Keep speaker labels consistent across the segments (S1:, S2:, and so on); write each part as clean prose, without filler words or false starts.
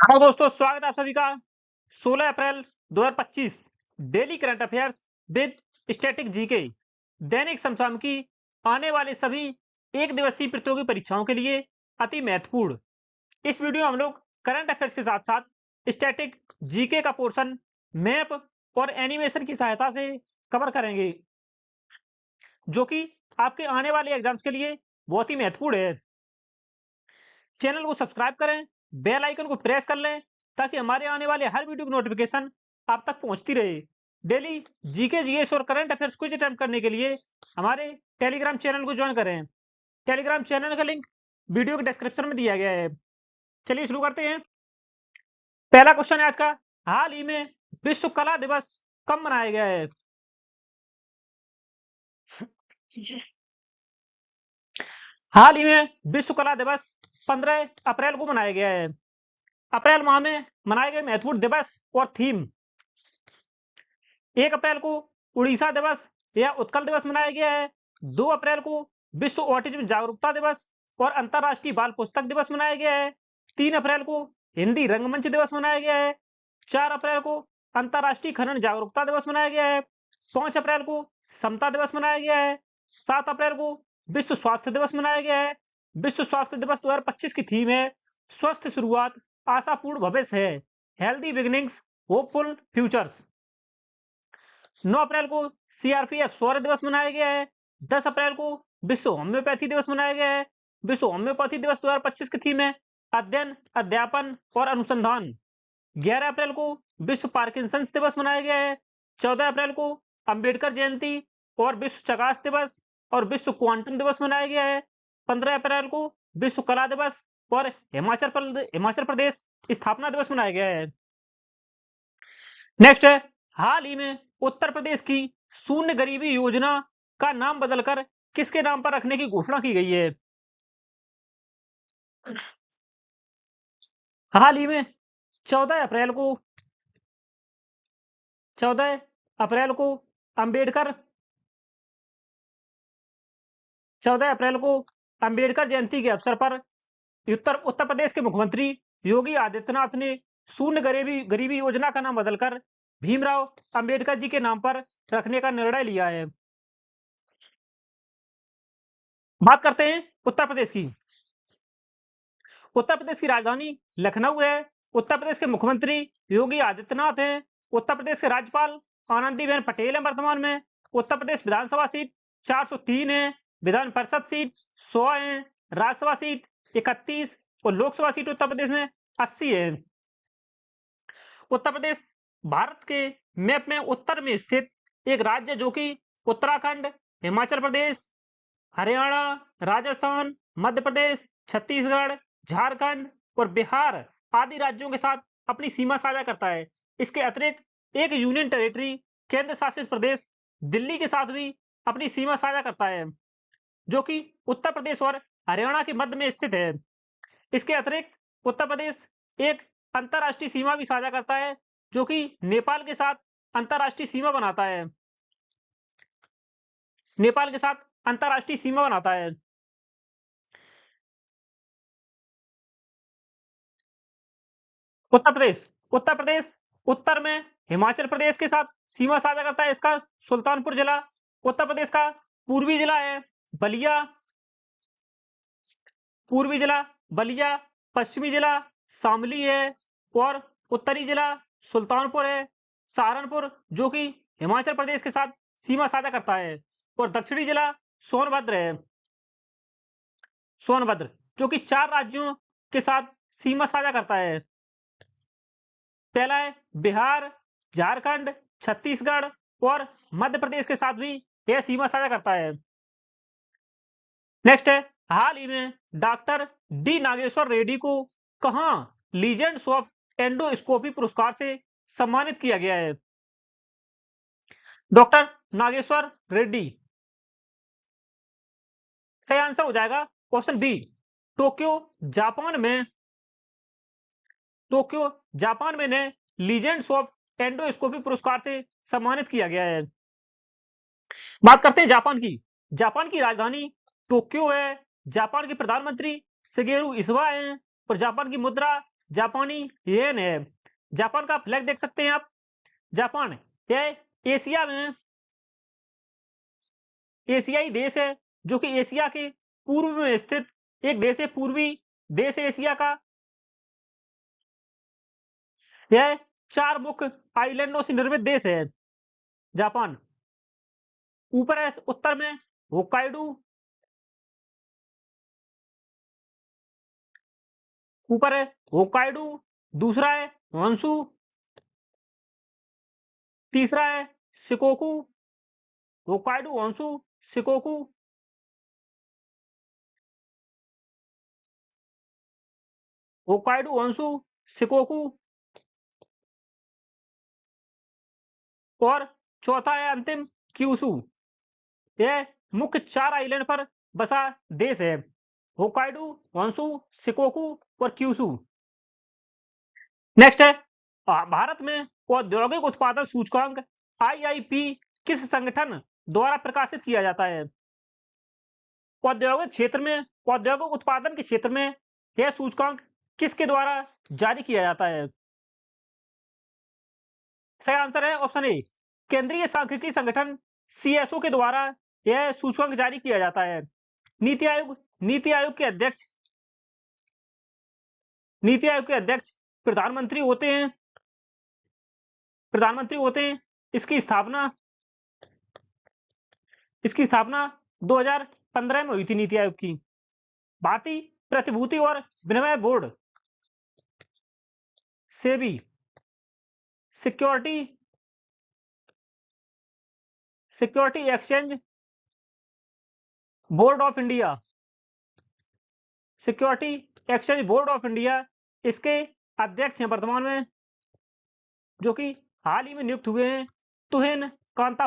S1: Hello दोस्तों, स्वागत है आप सभी का 16 अप्रैल 2025 daily current affairs with static GK दैनिक समसामयिकी आने वाले सभी एक दिवसीय प्रतियोगी परीक्षाओं के लिए अति महत्वपूर्ण। इस वीडियो में हम लोग करंट अफेयर्स के साथ साथ स्टैटिक जीके का पोर्शन मैप और एनिमेशन की सहायता से कवर करेंगे, जो कि आपके आने वाले एग्जाम्स के लिए बहुत ही महत्वपूर्ण है। चैनल को सब्सक्राइब करें, बेल आइकन को प्रेस कर लें ताकि हमारे आने वाले हर वीडियो की नोटिफिकेशन आप तक पहुंचती रहे। डेली जीके जीएस और करंट अफेयर्स क्विज अटेम्प्ट करने के लिए हमारे टेलीग्राम चैनल को ज्वाइन करें। टेलीग्राम चैनल का लिंक वीडियो के डिस्क्रिप्शन में दिया गया है। चलिए शुरू करते हैं। पहला क्वेश्चन है आज का, हाल ही में विश्व कला दिवस कब मनाया गया है? हाल ही में विश्व कला दिवस 15 अप्रैल को मनाया गया है। अप्रैल माह में मनाए गए महत्वपूर्ण दिवस और थीम: 1 अप्रैल को उड़ीसा दिवस या उत्कल दिवस मनाया गया है। 2 अप्रैल को विश्व ऑटिज्म जागरूकता दिवस और अंतर्राष्ट्रीय बाल पुस्तक दिवस मनाया गया है। 3 अप्रैल को हिंदी रंगमंच दिवस मनाया गया है। 4 अप्रैल को अंतर्राष्ट्रीय खनन जागरूकता दिवस मनाया गया है। 5 अप्रैल को समता दिवस मनाया गया है। 7 अप्रैल को विश्व स्वास्थ्य दिवस मनाया गया है। विश्व स्वास्थ्य दिवस 2025 की थीम है स्वस्थ शुरुआत आशापूर्ण भविष्य है, हेल्दी बिगिनिंग्स होपफुल फ्यूचर्स। 9 अप्रैल को सीआरपीएफ शौर्य दिवस मनाया गया है। 10 अप्रैल को विश्व होम्योपैथी दिवस मनाया गया है। विश्व होम्योपैथी दिवस 2025 की थीम है अध्ययन, अध्यापन और अनुसंधान। 11 अप्रैल को विश्व पार्किंसंस दिवस मनाया गया है। 14 अप्रैल को अंबेडकर जयंती और विश्व चकास दिवस और विश्व क्वांटम दिवस मनाया गया है। 15 अप्रैल को विश्व कला दिवस और हिमाचल प्रदेश स्थापना दिवस मनाया गया है। नेक्स्ट है, हाल ही में उत्तर प्रदेश की शून्य गरीबी योजना का नाम बदलकर किसके नाम पर रखने की घोषणा की गई है? हाल ही में 14 अप्रैल को 14 अप्रैल को अंबेडकर 14 अप्रैल को अंबेडकर जयंती के अवसर पर उत्तर प्रदेश के मुख्यमंत्री योगी आदित्यनाथ ने शून्य गरीबी योजना का नाम बदलकर भीमराव अंबेडकर जी के नाम पर रखने का निर्णय लिया है। बात करते हैं उत्तर प्रदेश की। उत्तर प्रदेश की राजधानी लखनऊ है। उत्तर प्रदेश के मुख्यमंत्री योगी आदित्यनाथ हैं। उत्तर प्रदेश के राज्यपाल आनंदीबेन पटेल हैं वर्तमान में। उत्तर प्रदेश विधानसभा सीट 403 है। विधान परिषद सीट 100 है। राज्यसभा सीट 31 और लोकसभा सीट उत्तर प्रदेश में 80 है। उत्तर प्रदेश भारत के मैप में उत्तर में स्थित एक राज्य, जो कि उत्तराखंड, हिमाचल प्रदेश, हरियाणा, राजस्थान, मध्य प्रदेश, छत्तीसगढ़, झारखंड और बिहार आदि राज्यों के साथ अपनी सीमा साझा करता है। इसके अतिरिक्त एक यूनियन टेरिटरी केंद्र शासित प्रदेश दिल्ली के साथ भी अपनी सीमा साझा करता है, जो कि उत्तर प्रदेश और हरियाणा के मध्य में स्थित है। इसके अतिरिक्त उत्तर प्रदेश एक अंतर्राष्ट्रीय सीमा भी साझा करता है, जो कि नेपाल के साथ अंतर्राष्ट्रीय सीमा बनाता है। नेपाल के साथ अंतर्राष्ट्रीय सीमा बनाता है। उत्तर प्रदेश उत्तर में हिमाचल प्रदेश के साथ सीमा साझा करता है। इसका सुल्तानपुर जिला उत्तर प्रदेश का पूर्वी जिला है। बलिया पूर्वी जिला बलिया, पश्चिमी जिला शामली है और उत्तरी जिला सुल्तानपुर है। सहारनपुर, जो कि हिमाचल प्रदेश के साथ सीमा साझा करता है, और दक्षिणी जिला सोनभद्र है। सोनभद्र, जो कि 4 राज्यों के साथ सीमा साझा करता है। पहला है बिहार, झारखंड, छत्तीसगढ़ और मध्य प्रदेश के साथ भी यह सीमा साझा करता है। नेक्स्ट है, हाल ही में डॉक्टर डी नागेश्वर रेड्डी को कहां लीजेंड्स ऑफ एंडोस्कोपी पुरस्कार से सम्मानित किया गया है? डॉक्टर नागेश्वर रेड्डी, सही आंसर हो जाएगा ऑप्शन बी, टोक्यो जापान में टोक्यो जापान में इन्हें लीजेंड्स ऑफ एंडोस्कोपी पुरस्कार से सम्मानित किया गया है। बात करते हैं जापान की। जापान की राजधानी टोक्यो है। जापान के प्रधानमंत्री शिगेरू इशिबा हैं और जापान की मुद्रा जापानी येन है। जापान का फ्लैग देख सकते हैं आप। जापान यह एशिया में एशियाई देश है, जो कि एशिया के पूर्व में स्थित एक देश है, पूर्वी देश है एशिया का। यह 4 मुख्य आइलैंडों से निर्मित देश है जापान। ऊपर है उत्तर में होक्काइडो, ऊपर है होक्काइडो, दूसरा है होन्शु, तीसरा है Shikoku, Hokkaido, Honshu, Shikoku, Hokkaido, Honshu, Shikoku, और चौथा है अंतिम क्यूशु। यह मुख्य 4 आइलैंड पर बसा देश है, होक्काइडो, होन्शु, शिकोकू और क्यूशु। नेक्स्ट है भारत में औद्योगिक उत्पादन सूचकांक आईआईपी किस संगठन द्वारा प्रकाशित किया जाता है? औद्योगिक क्षेत्र में, औद्योगिक उत्पादन के क्षेत्र में यह सूचकांक किसके द्वारा जारी किया जाता है? सही आंसर है ऑप्शन ए, केंद्रीय सांख्यिकी संगठन सीएसओ के द्वारा यह सूचकांक जारी किया जाता है। नीति आयोग के अध्यक्ष प्रधानमंत्री होते हैं। इसकी स्थापना 2015 में हुई थी नीति आयोग की। भारतीय प्रतिभूति और विनिमय board SEBI, security exchange board of India, इसके अध्यक्ष हैं वर्तमान में, जो कि हाल ही में नियुक्त हुए हैं, तुहिन कांता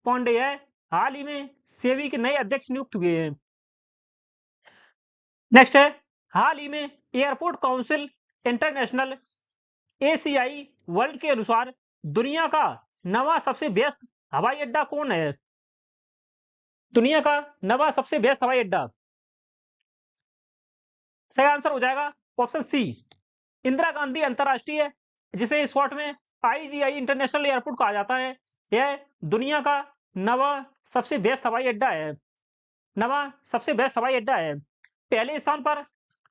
S1: पांडे है, हाल ही में सेबी के नए अध्यक्ष नियुक्त हुए हैं। नेक्स्ट है हाल ही में airport council international ACI world के अनुसार दुनिया का नवा सबसे व्यस्त हवाई अड्डा कौन है? दुनिया का नवा सबसे व्यस्त हवाई अड्डा, सही आंसर हो जाएगा ऑप्शन सी, इंदिरा गांधी अंतरराष्ट्रीय, जिसे शॉर्ट में आईजीआई इंटरनेशनल एयरपोर्ट कहा जाता है। यह दुनिया का नवा सबसे व्यस्त हवाई अड्डा है। पहले स्थान पर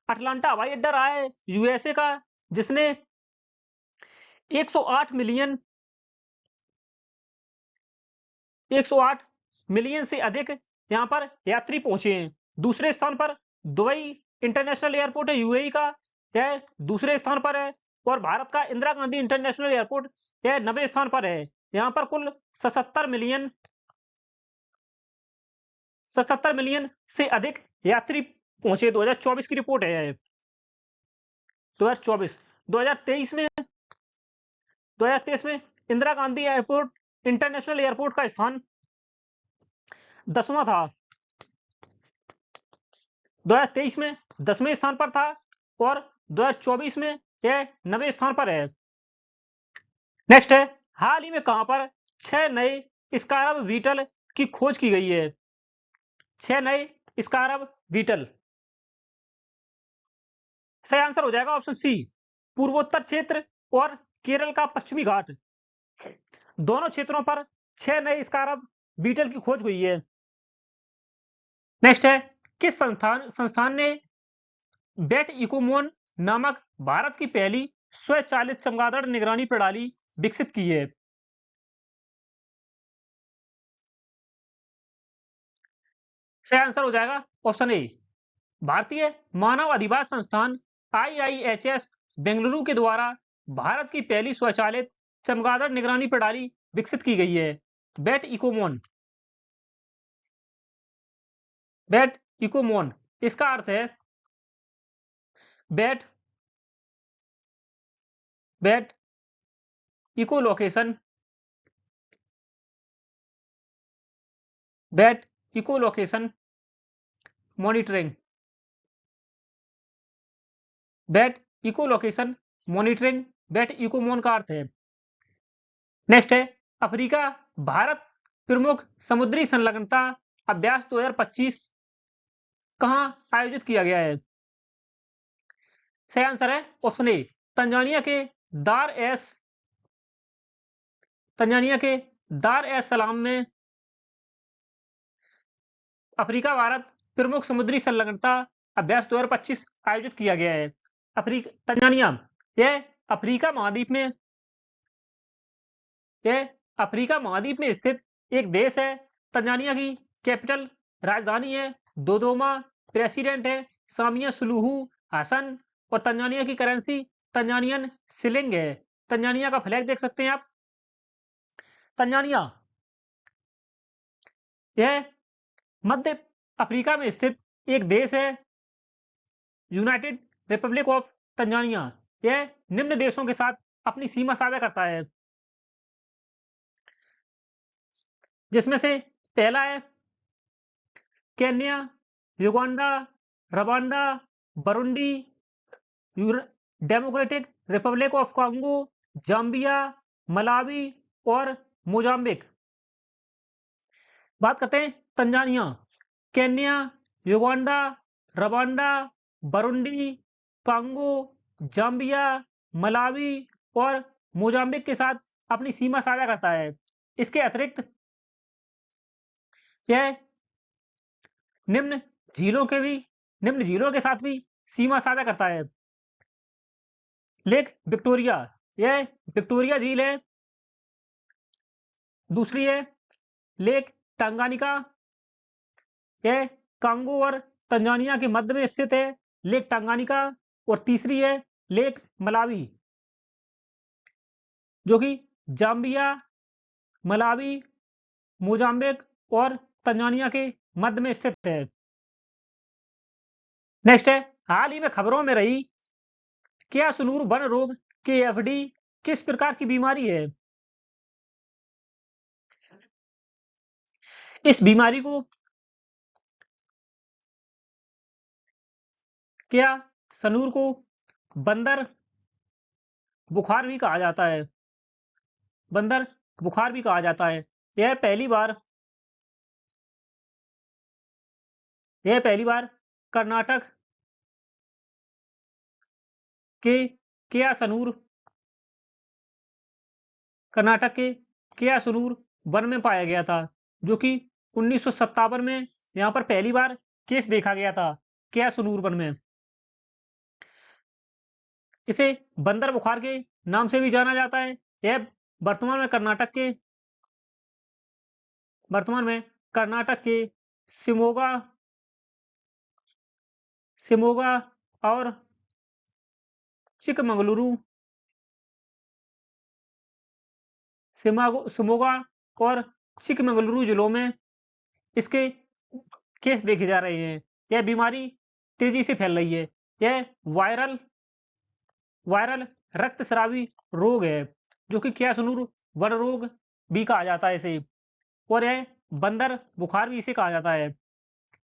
S1: अटलांटा हवाई अड्डा रहा है यूएसए का, जिसने 108 मिलियन से अधिक यहां पर यात्री पहुंचे हैं। दूसरे स्थान पर दुबई इंटरनेशनल एयरपोर्ट है यूएई का, यह दूसरे स्थान पर है। और भारत का इंदिरा गांधी इंटरनेशनल एयरपोर्ट यह 90 स्थान पर है। यहां पर कुल 77 मिलियन से अधिक यात्री पहुंचे। 2024 की रिपोर्ट है। 2023 में Indira Gandhi airport international airport का स्थान 10वां था। 2023 में 10वें स्थान पर था और 2024 में यह 90वें स्थान पर है। नेक्स्ट है हाल ही में कहां पर 6 नए स्कारब बीटल की खोज की गई है? 6 नए स्कारब बीटल, सही आंसर हो जाएगा ऑप्शन सी, पूर्वोत्तर क्षेत्र और केरल का पश्चिमी घाट, दोनों क्षेत्रों पर 6 नए स्कारब बीटल की खोज हुई है। नेक्स्ट है किस संस्थान ने बेट इकोमोन नामक भारत की पहली स्वचालित चमगादड़ निगरानी प्रणाली विकसित की है? सही आंसर हो जाएगा ऑप्शन ए, भारतीय मानव अधिवास संस्थान IIHS बेंगलुरु के द्वारा भारत की पहली स्वचालित चमगादड़ निगरानी प्रणाली विकसित की गई है, बेट इकोमोन। इसका अर्थ है बेट इकोलोकेशन मॉनिटरिंग, बेट इकोमोन का अर्थ है। नेक्स्ट है अफ्रीका भारत प्रमुख समुद्री संलग्नता अभ्यास 2025 कहां आयोजित किया गया है? सही आंसर है ऑप्शन ए। तंजानिया के दार एस सलाम में अफ्रीका भारत प्रमुख समुद्री संलग्नता अभ्यास 2025 आयोजित किया गया है। तंजानिया यह अफ्रीका महाद्वीप में स्थित एक देश है। तंजानिया की कैपिटल राजधानी है दोदोमा। प्रेसिडेंट है सामिया सुलूहू हसन और तंजानिया की करेंसी तंजानियन शिलिंग है। तंजानिया का फ्लैग देख सकते हैं आप। तंजानिया यह मध्य अफ्रीका में स्थित एक देश है। यूनाइटेड रिपब्लिक ऑफ तंजानिया यह निम्न देशों के साथ अपनी सीमा साझा करता है, जिसमें से पहला है Kenya, Uganda, Rwanda, Burundi, democratic Republic of Congo, Zambia, Malawi और मोजाम्बिक। बात करते हैं Tanzania. Kenya, Uganda, Rwanda, Burundi, Congo, Zambia, Malawi और मोजाम्बिक के साथ अपनी सीमा साझा करता है। इसके अतिरिक्त यह निम्न झीलों के साथ भी सीमा साझा करता है। लेक विक्टोरिया, यह विक्टोरिया झील है। दूसरी है लेक टांगानिका, यह कांगो और तंजानिया के मध्य में स्थित है लेक टांगानिका। और तीसरी है लेक मलावी, जो कि जाम्बिया, मलावी, मोजाम्बिक और तंजानिया के मध्य में स्थित है। नेक्स्ट है हाल ही में खबरों में रही क्यासुलूर वन रोग KFD किस प्रकार की बीमारी है? इस बीमारी को क्यासुलूर को बंदर बुखार भी कहा जाता है। बंदर बुखार भी कहा जाता है। यह पहली बार कर्नाटक के क्यासुलूर वन में पाया गया था, जो कि 1957 में यहाँ पर पहली बार केस देखा गया था क्यासुलूर वन में। इसे बंदर बुखार के नाम से भी जाना जाता है। यह वर्तमान में कर्नाटक के शिमोगा और चिकमंगलुरु जिलों में इसके केस देखे जा रहे हैं। यह बीमारी तेजी से फैल रही है। यह वायरल रक्तस्रावी रोग है, जो कि क्यासुलूर वन रोग भी कहा जाता है इसे, और यह बंदर बुखार भी इसे कहा जाता है।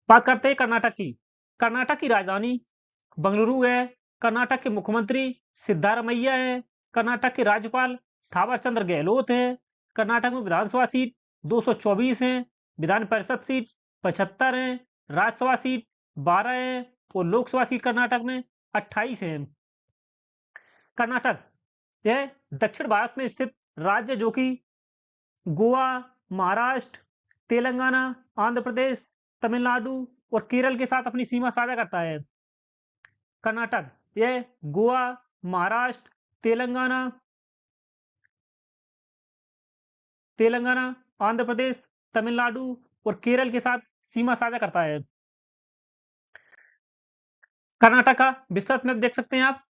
S1: बात करते हैं कर्नाटक की। कर्नाटक की राजधानी बंगलुरु है। कर्नाटक के मुख्यमंत्री सिद्धारमैया है। कर्नाटक के राज्यपाल थावर चंद्र गहलोत है। कर्नाटक में विधानसभा सीट 224 है। विधान परिषद सीट 75 है। राज्यसभा सीट 12 है और लोकसभा सीट कर्नाटक में 28 है। कर्नाटक यह दक्षिण भारत में स्थित राज्य, जो कि गोवा, महाराष्ट्र, तेलंगाना, आंध्र प्रदेश, तमिलनाडु और केरल के साथ अपनी सीमा साझा करता है। कर्नाटक यह गोवा, महाराष्ट्र, तेलंगाना, आंध्र प्रदेश, तमिलनाडु और केरल के साथ सीमा साझा करता है। कर्नाटक का विस्तृत मैप देख सकते हैं आप।